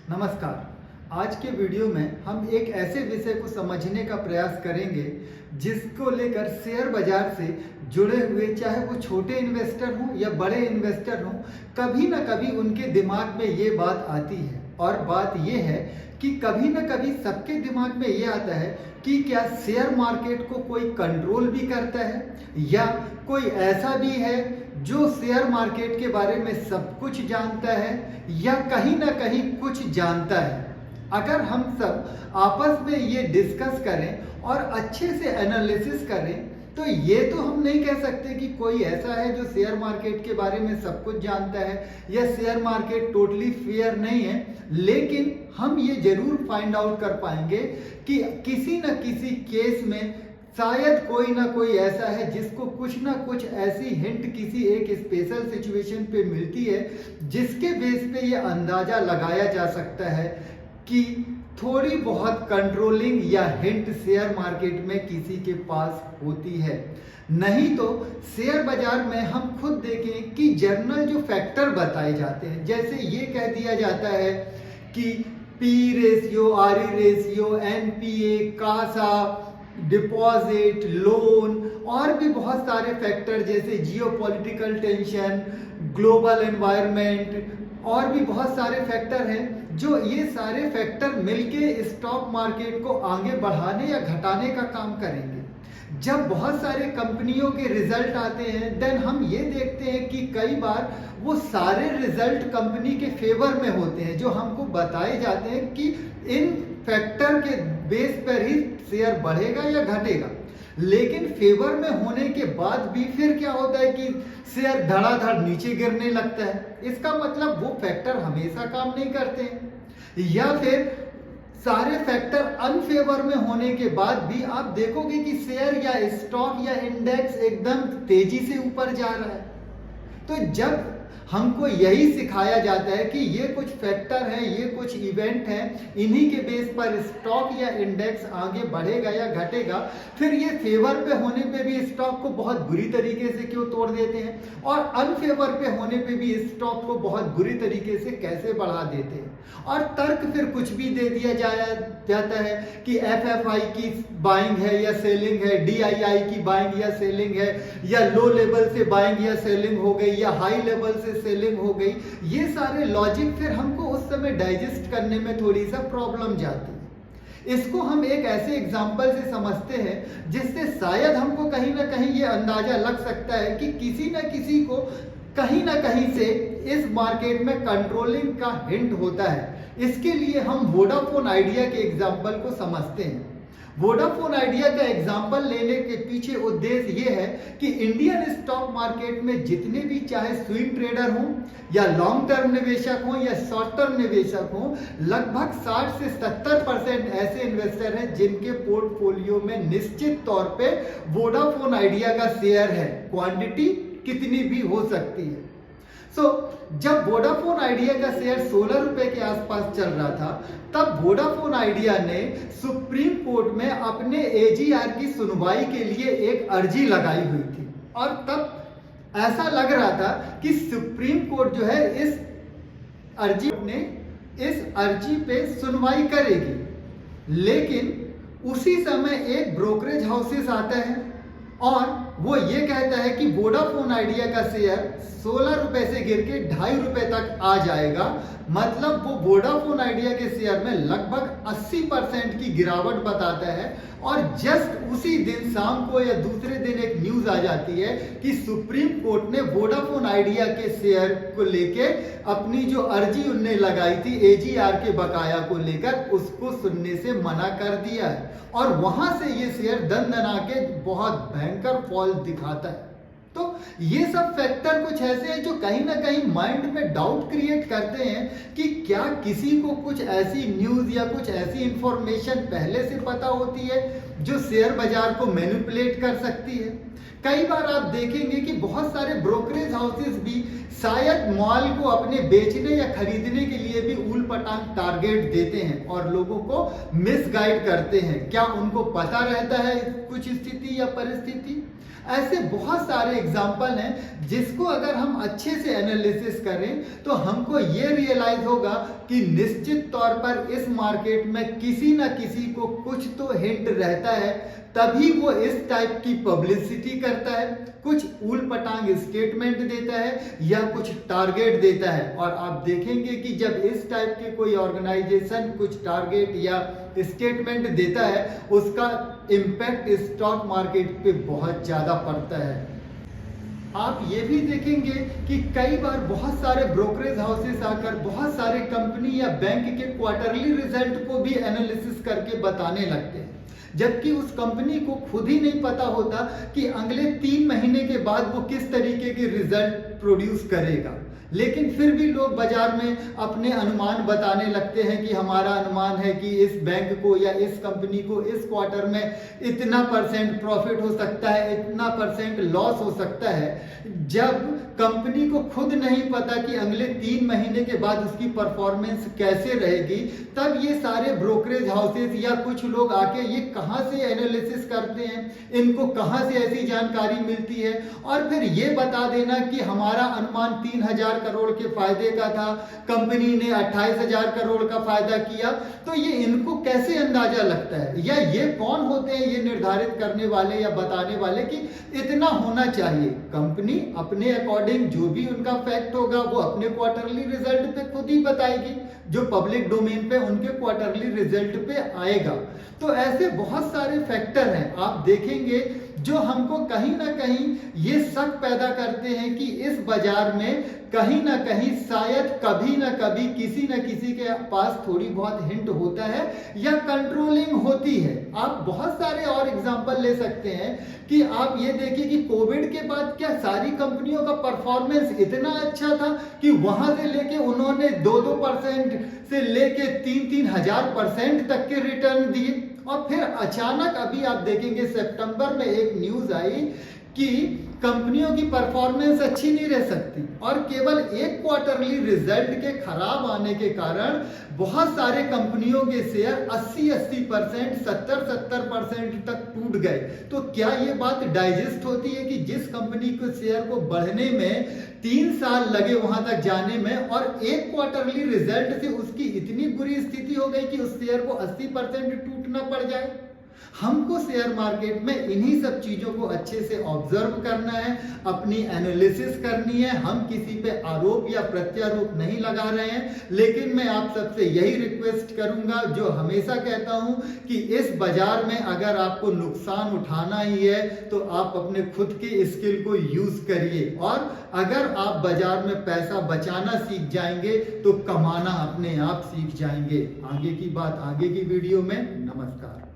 नमस्कार। आज के वीडियो में हम एक ऐसे विषय को समझने का प्रयास करेंगे जिसको लेकर शेयर बाजार से जुड़े हुए चाहे वो छोटे इन्वेस्टर हों या बड़े इन्वेस्टर हों, कभी ना कभी उनके दिमाग में ये बात आती है। और बात ये है कि कभी ना कभी सबके दिमाग में ये आता है कि क्या शेयर मार्केट को कोई कंट्रोल भी करता है या कोई ऐसा भी है जो शेयर मार्केट के बारे में सब कुछ जानता है या कहीं ना कहीं कुछ जानता है। अगर हम सब आपस में ये डिस्कस करें और अच्छे से एनालिसिस करें तो ये तो हम नहीं कह सकते कि कोई ऐसा है जो शेयर मार्केट के बारे में सब कुछ जानता है या शेयर मार्केट टोटली फेयर नहीं है, लेकिन हम ये जरूर फाइंड आउट कर पाएंगे कि किसी न किसी केस में शायद कोई ना कोई ऐसा है जिसको कुछ ना कुछ ऐसी हिंट किसी एक स्पेशल सिचुएशन पे मिलती है जिसके बेस पे ये अंदाजा लगाया जा सकता है कि थोड़ी बहुत कंट्रोलिंग या हिंट शेयर मार्केट में किसी के पास होती है। नहीं तो शेयर बाजार में हम खुद देखें कि जर्नल जो फैक्टर बताए जाते हैं, जैसे ये कह दिया जाता है कि P ratio, R E ratio, NPA, CASA, deposit, loan और भी बहुत सारे फैक्टर जैसे जियोपॉलिटिकल टेंशन, ग्लोबल एनवायरनमेंट और भी बहुत सारे फैक्टर हैं जो ये सारे फैक्टर मिलके स्टॉक मार्केट को आगे बढ़ाने या घटाने का काम करेंगे। जब बहुत सारे कंपनियों के रिजल्ट आते हैं देन हम ये देखते हैं कि कई बार वो सारे रिजल्ट कंपनी के फेवर में होते हैं जो हमको बताए जाते हैं कि इन फैक्टर के बेस पर ही शेयर बढ़ेगा या घटेगा। लेकिन फेवर में होने के बाद भी फिर क्या होता है कि शेयर धड़ाधड़ नीचे गिरने लगता है। इसका मतलब वो फैक्टर हमेशा काम नहीं करते हैं। या फिर सारे फैक्टर अनफेवर में होने के बाद भी आप देखोगे कि शेयर या स्टॉक या इंडेक्स एकदम तेजी से ऊपर जा रहा है। तो जब हमको यही सिखाया जाता है कि ये कुछ फैक्टर हैं, ये कुछ इवेंट हैं, इन्हीं के बेस पर स्टॉक या इंडेक्स आगे बढ़ेगा या घटेगा, फिर ये फेवर पे होने पे भी स्टॉक को बहुत बुरी तरीके से क्यों तोड़ देते हैं और अनफेवर पे होने पे भी स्टॉक को बहुत बुरी तरीके से कैसे बढ़ा देते हैं। और तर्क फिर कुछ भी दे दिया जाता है कि एफएफआई की बाइंग है या सेलिंग है, डीआईआई की बाइंग या सेलिंग है, या लो लेवल से बाइंग या सेलिंग हो गई या हाई लेवल से सेलिंग हो गई। ये सारे लॉजिक फिर हमको उस समय डाइजेस्ट करने में थोड़ी सा प्रॉब्लम जाती है। इसको हम एक ऐसे एग्जाम्पल से समझते हैं जिससे शायद हमको कहीं ना कहीं ये अंदाजा लग सकता है कि किसी न किसी को कहीं ना कहीं से इस मार्केट में कंट्रोलिंग का हिंट होता है। इसके लिए हम वोडाफोन आइडिया के एग्जाम्पल को समझते हैं। वोडाफोन आइडिया का एग्जाम्पल लेने के पीछे उद्देश्य ये है कि इंडियन स्टॉक मार्केट में जितने भी चाहे स्विंग ट्रेडर हों या लॉन्ग टर्म निवेशक हों या शॉर्ट टर्म निवेशक हों, लगभग 60 से 70% ऐसे इन्वेस्टर हैं जिनके पोर्टफोलियो में निश्चित तौर पे वोडाफोन आइडिया का शेयर है। क्वांटिटी कितनी भी हो सकती है। जब वोडाफोन आइडिया का शेयर 16 रुपए के आसपास चल रहा था तब वोडाफोन आइडिया ने सुप्रीम कोर्ट में अपने एजीआर की सुनवाई के लिए एक अर्जी लगाई हुई थी और तब ऐसा लग रहा था कि सुप्रीम कोर्ट जो है इस अर्जी पे सुनवाई करेगी। लेकिन उसी समय एक ब्रोकरेज हाउसेस आता है और वो ये कहता है कि वोडाफोन आइडिया का शेयर 16 रुपए से गिर के 2.5 रुपए तक आ जाएगा। मतलब वो वोडाफोन आइडिया के शेयर में लगभग 80% की गिरावट बताता है। और जस्ट उसी दिन शाम को या दूसरे दिन एक न्यूज आ जाती है कि सुप्रीम कोर्ट ने वोडाफोन आइडिया के शेयर को लेके अपनी जो अर्जी उनने लगाई थी एजीआर के बकाया को लेकर उसको सुनने से मना कर दिया है। और वहां से ये शेयर दन के बहुत भयंकर फॉल दिखाता है। तो ये सब फैक्टर कुछ ऐसे हैं जो कहीं ना कहीं माइंड में डाउट क्रिएट करते हैं कि क्या किसी को कुछ ऐसी न्यूज या कुछ ऐसी इंफॉर्मेशन पहले से पता होती है जो शेयर बाजार को मैनिपुलेट कर सकती है। कई बार आप देखेंगे कि बहुत सारे ब्रोकरेज हाउसेस भी शायद मॉल को अपने बेचने या खरीदने के लिए भी उल पटांग टारगेट देते हैं और लोगों को मिसगाइड करते हैं। क्या उनको पता रहता है कुछ स्थिति या परिस्थिति? ऐसे बहुत सारे एग्जाम्पल हैं जिसको अगर हम अच्छे से एनालिसिस करें तो हमको ये रियलाइज होगा कि निश्चित तौर पर इस मार्केट में किसी ना किसी को कुछ तो हिंट रहता है, तभी वो इस टाइप की पब्लिसिटी करता है, कुछ ऊल पटांग स्टेटमेंट देता है या कुछ टारगेट देता है। और आप देखेंगे कि जब इस टाइप के कोई ऑर्गेनाइजेशन कुछ टारगेट या स्टेटमेंट देता है, उसका इम्पैक्ट स्टॉक मार्केट पे बहुत ज्यादा पड़ता है। आप ये भी देखेंगे कि कई बार बहुत सारे ब्रोकरेज हाउसेस आकर बहुत सारे कंपनी या बैंक के क्वार्टरली रिजल्ट को भी एनालिसिस करके बताने लगते हैं, जबकि उस कंपनी को खुद ही नहीं पता होता कि अगले 3 महीने के बाद वो किस तरीके के रिजल्ट प्रोड्यूस करेगा। लेकिन फिर भी लोग बाजार में अपने अनुमान बताने लगते हैं कि हमारा अनुमान है कि इस बैंक को या इस कंपनी को इस क्वार्टर में इतना % प्रॉफिट हो सकता है, इतना % लॉस हो सकता है, जब कंपनी को खुद नहीं पता कि अगले 3 महीने के बाद उसकी परफॉर्मेंस कैसे रहेगी। तब ये सारे ब्रोकरेज हाउसेस या कुछ लोग आके ये कहां से एनालिसिस करते हैं, इनको कहां से ऐसी जानकारी मिलती है, और फिर ये बता देना कि हमारा अनुमान 3000 करोड़ के फायदे का था, कंपनी ने 28,000 करोड़ का फायदा किया। तो ये इनको कैसे अंदाजा लगता है, या ये कौन होते हैं ये निर्धारित करने वाले या बताने वाले कि इतना होना चाहिए। कंपनी अपने अकॉर्डिंग जो भी उनका फैक्ट होगा वो अपने क्वार्टरली रिजल्ट पे खुद ही बताएगी, जो पब्लिक डोमेन पे उनके क्वार्टरली रिजल्ट पे आएगा। तो ऐसे बहुत सारे फैक्टर हैं आप देखेंगे जो हमको कहीं ना कहीं ये शक पैदा करते हैं कि इस बाजार में कहीं ना कहीं शायद कभी ना कभी किसी न किसी के पास थोड़ी बहुत हिंट होता है या कंट्रोलिंग होती है। आप बहुत सारे और एग्जांपल ले सकते हैं कि आप ये देखिए कि कोविड के बाद क्या सारी कंपनियों का परफॉर्मेंस इतना अच्छा था कि वहां से लेके उन्होंने 2% से लेके 3,000% तक के रिटर्न दिए। और फिर अचानक अभी आप देखेंगे सितंबर में एक न्यूज आई कि कंपनियों की परफॉर्मेंस अच्छी नहीं रह सकती, और केवल एक क्वार्टरली रिजल्ट के खराब आने के कारण बहुत सारे कंपनियों के शेयर 80% 70% तक टूट गए। तो क्या ये बात डाइजेस्ट होती है कि जिस कंपनी के शेयर को बढ़ने में 3 साल लगे वहां तक जाने में, और एक क्वार्टरली रिजल्ट से उसकी इतनी बुरी स्थिति हो गई कि उस शेयर को 80% टूटना पड़ जाए। हमको शेयर मार्केट में इन्हीं सब चीजों को अच्छे से ऑब्जर्व करना है, अपनी एनालिसिस करनी है। हम किसी पे आरोप या प्रत्यारोप नहीं लगा रहे हैं, लेकिन मैं आप सबसे यही रिक्वेस्ट करूंगा जो हमेशा कहता हूं कि इस बाजार में अगर आपको नुकसान उठाना ही है तो आप अपने खुद के स्किल को यूज करिए, और अगर आप बाजार में पैसा बचाना सीख जाएंगे तो कमाना अपने आप सीख जाएंगे। आगे की बात आगे की वीडियो में। नमस्कार।